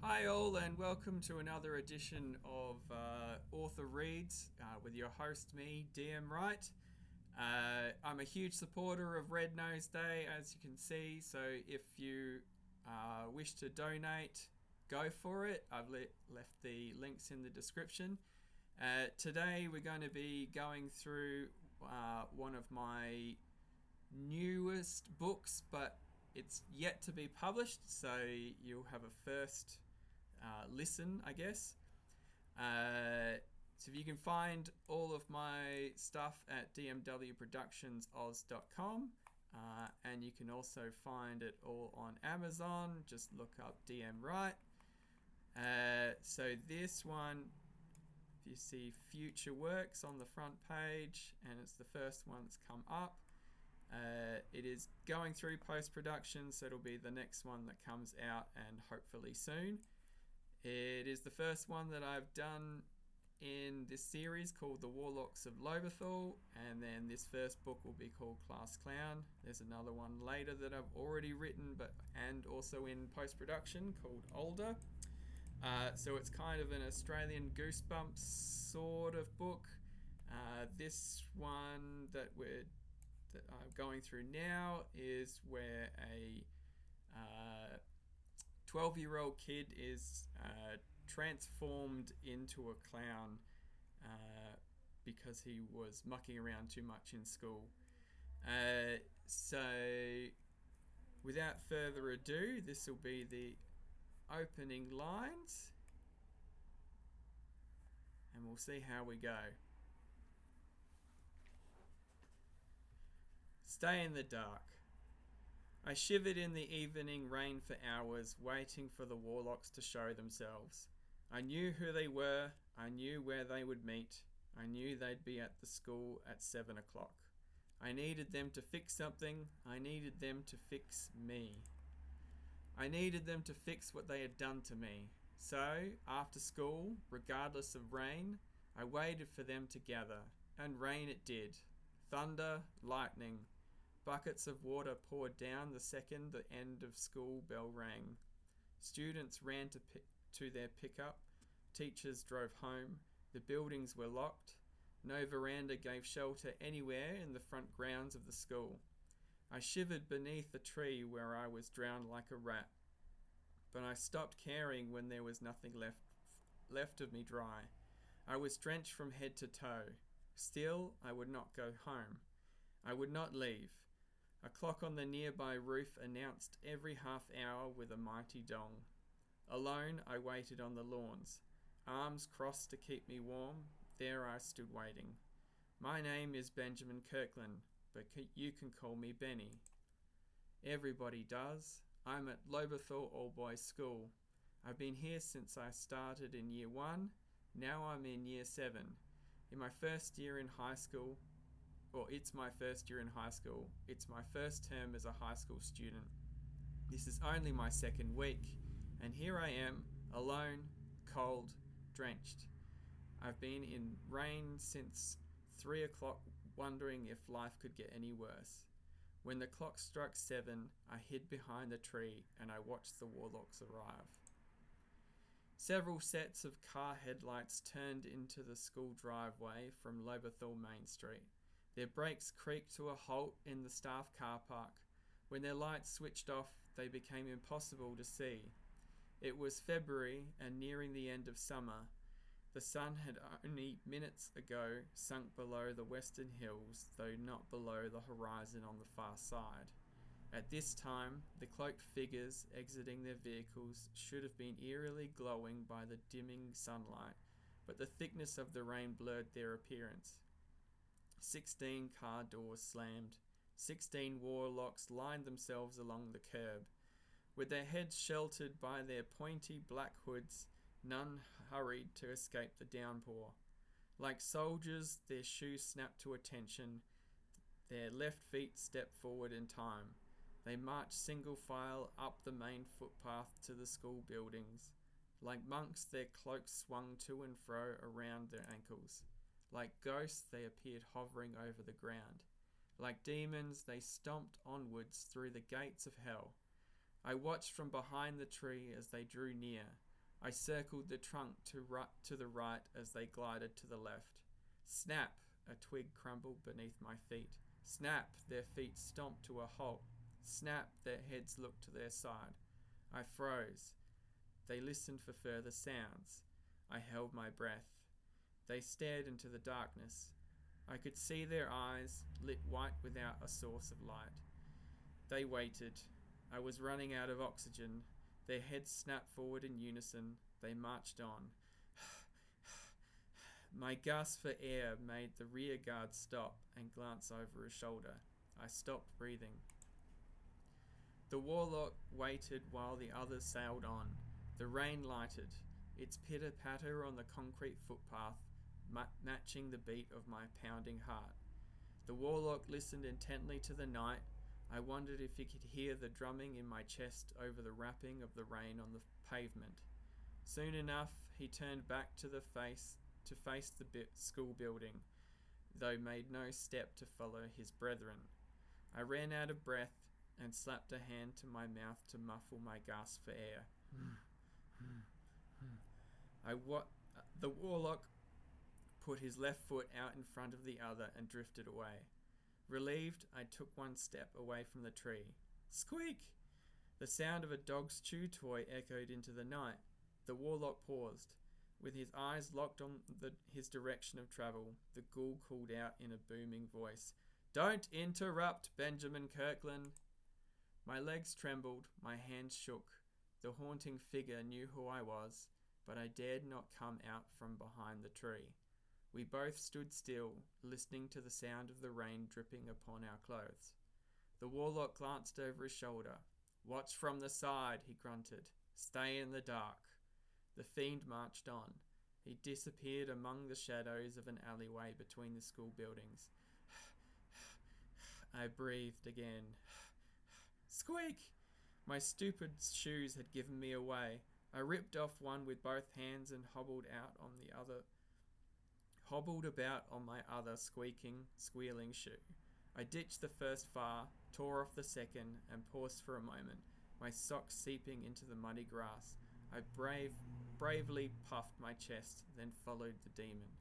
Hi, all, and welcome to another edition of Author Reads with your host, me, DM Wright. I'm a huge supporter of Red Nose Day, as you can see, so if you wish to donate, go for it. I've left the links in the description. Today, we're going to be going through one of my newest books, but it's yet to be published, so you'll have a first listen, I guess. So if you can find all of my stuff at dmwproductionsoz.com, and you can also find it all on Amazon. Just look up DM Wright. So this one, if you see Future Works on the front page, and it's the first one that's come up. It is going through post-production, so it'll be the next one that comes out, and hopefully soon. It is the first one that I've done in this series called The Warlocks of Lobethal, and then this first book will be called Class Clown. There's another one later that I've already written and also in post-production called Older. So it's kind of an Australian Goosebumps sort of book. This one that I'm going through now is where a 12-year-old kid is transformed into a clown because he was mucking around too much in school. So without further ado, this will be the opening lines, and we'll see how we go. Stay in the dark. I shivered in the evening rain for hours, waiting for the warlocks to show themselves. I knew who they were, I knew where they would meet, I knew they'd be at the school at 7 o'clock. I needed them to fix something, I needed them to fix me. I needed them to fix what they had done to me. So, after school, regardless of rain, I waited for them to gather, and rain it did. Thunder, lightning. Buckets of water poured down the second the end of school bell rang. Students ran to their pickup. Teachers drove home. The buildings were locked. No veranda gave shelter anywhere in the front grounds of the school. I shivered beneath a tree where I was drowned like a rat. But I stopped caring when there was nothing left of me dry. I was drenched from head to toe. Still, I would not go home. I would not leave. A clock on the nearby roof announced every half hour with a mighty dong. Alone, I waited on the lawns. Arms crossed to keep me warm, there I stood waiting. My name is Benjamin Kirkland, but you can call me Benny. Everybody does. I'm at Lobethal All Boys School. I've been here since I started in year 1. Now I'm in year 7. In my first year in high school, it's my first year in high school. It's my first term as a high school student. This is only my second week, and here I am, alone, cold, drenched. I've been in rain since 3 o'clock, wondering if life could get any worse. When the clock struck 7, I hid behind the tree and I watched the warlocks arrive. Several sets of car headlights turned into the school driveway from Lobethal Main Street. Their brakes creaked to a halt in the staff car park. When their lights switched off, they became impossible to see. It was February and nearing the end of summer. The sun had only minutes ago sunk below the western hills, though not below the horizon on the far side. At this time, the cloaked figures exiting their vehicles should have been eerily glowing by the dimming sunlight, but the thickness of the rain blurred their appearance. 16 car doors slammed. 16 warlocks lined themselves along the curb. With their heads sheltered by their pointy black hoods, none hurried to escape the downpour. Like soldiers, their shoes snapped to attention. Their left feet stepped forward in time. They marched single file up the main footpath to the school buildings. Like monks, their cloaks swung to and fro around their ankles. Like ghosts, they appeared hovering over the ground. Like demons, they stomped onwards through the gates of hell. I watched from behind the tree as they drew near. I circled the trunk to the right as they glided to the left. Snap! A twig crumbled beneath my feet. Snap! Their feet stomped to a halt. Snap! Their heads looked to their side. I froze. They listened for further sounds. I held my breath. They stared into the darkness. I could see their eyes, lit white without a source of light. They waited. I was running out of oxygen. Their heads snapped forward in unison. They marched on. My gasp for air made the rear guard stop and glance over his shoulder. I stopped breathing. The warlock waited while the others sailed on. The rain lighted, its pitter-patter on the concrete footpath, matching the beat of my pounding heart. The warlock listened intently to the night. I wondered if he could hear the drumming in my chest over the rapping of the rain on the pavement. Soon enough, he turned back to face the school building, though made no step to follow his brethren. I ran out of breath and slapped a hand to my mouth to muffle my gasp for air. The warlock put his left foot out in front of the other and drifted away. Relieved, I took one step away from the tree. Squeak! The sound of a dog's chew toy echoed into the night. The warlock paused. With his eyes locked on his direction of travel, the ghoul called out in a booming voice, "Don't interrupt, Benjamin Kirkland!" My legs trembled, my hands shook. The haunting figure knew who I was, but I dared not come out from behind the tree. We both stood still, listening to the sound of the rain dripping upon our clothes. The warlock glanced over his shoulder. "Watch from the side," he grunted. "Stay in the dark." The fiend marched on. He disappeared among the shadows of an alleyway between the school buildings. I breathed again. Squeak! My stupid shoes had given me away. I ripped off one with both hands and hobbled about on my other squealing shoe. I ditched the first far, tore off the second, and paused for a moment, my socks seeping into the muddy grass. I bravely puffed my chest, then followed the demon.